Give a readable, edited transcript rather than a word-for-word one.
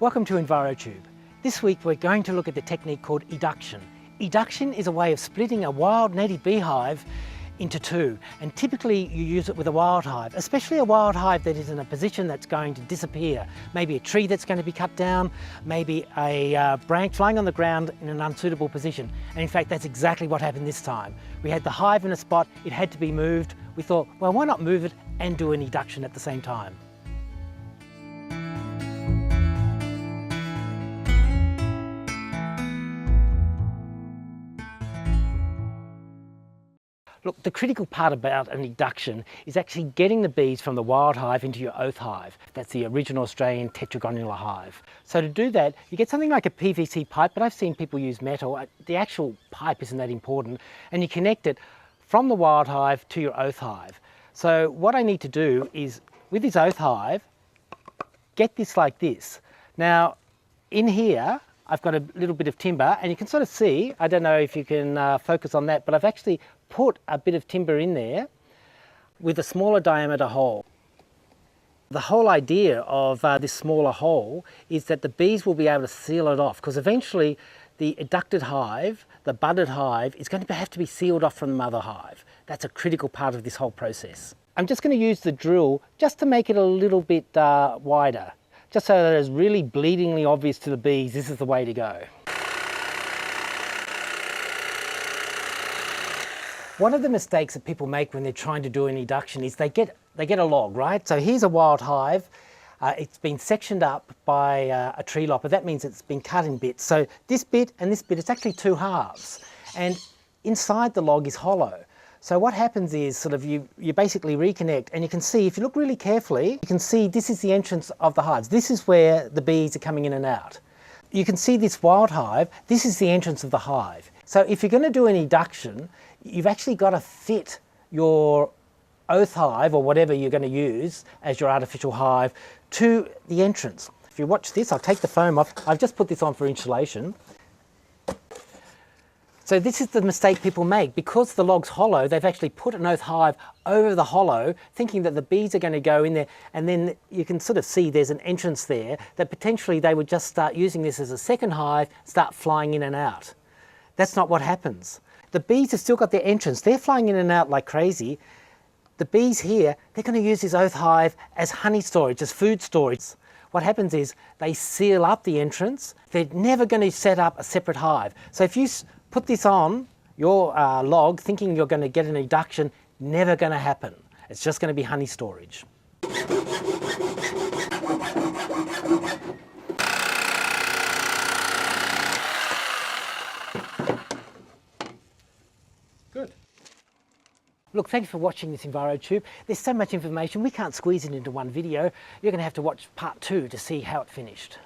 Welcome to EnviroTube. This week we're going to look at the technique called eduction. Eduction is a way of splitting a wild native beehive into two, and typically you use it with a wild hive, especially a wild hive that is in a position that's going to disappear. Maybe a tree that's going to be cut down, maybe a branch lying on the ground in an unsuitable position. And in fact, that's exactly what happened this time. We had the hive in a spot, it had to be moved. We thought, well, why not move it and do an eduction at the same time? Look, the critical part about an eduction is actually getting the bees from the wild hive into your oath hive. That's the original Australian tetragonnular hive. So to do that, you get something like a PVC pipe, but I've seen people use metal. The actual pipe isn't that important, and you connect it from the wild hive to your oath hive. So what I need to do is, with this oath hive, get this like this. Now, in here, I've got a little bit of timber, and you can sort of see, I don't know if you can focus on that, but I've actually put a bit of timber in there with a smaller diameter hole. The whole idea of this smaller hole is that the bees will be able to seal it off, because eventually the educted hive, the budded hive, is going to have to be sealed off from the mother hive. That's a critical part of this whole process. I'm just going to use the drill just to make it a little bit wider, just so that it's really bleedingly obvious to the bees this is the way to go. One of the mistakes that people make when they're trying to do an eduction is they get a log, right? So here's a wild hive. It's been sectioned up by a tree lopper. That means it's been cut in bits. So this bit and this bit, it's actually two halves. And inside the log is hollow. So what happens is sort of you basically reconnect, and you can see, if you look really carefully, you can see this is the entrance of the hives. This is where the bees are coming in and out. You can see this wild hive, this is the entrance of the hive. So if you're going to do an eduction, you've actually got to fit your oath hive, or whatever you're going to use as your artificial hive, to the entrance. If you watch this, I'll take the foam off. I've just put this on for insulation. So this is the mistake people make. Because the log's hollow, they've actually put an oath hive over the hollow, thinking that the bees are going to go in there, and then you can sort of see there's an entrance there that potentially they would just start using this as a second hive, start flying in and out. That's not what happens. The bees have still got their entrance. They're flying in and out like crazy. The bees here, they're going to use this oath hive as honey storage, as food storage. What happens is they seal up the entrance. They're never going to set up a separate hive. So if you put this on your log thinking you're going to get an eduction, never going to happen. It's just going to be honey storage. Good. Look, thanks for watching this EnviroTube. There's so much information, we can't squeeze it into one video. You're going to have to watch part 2 to see how it finished.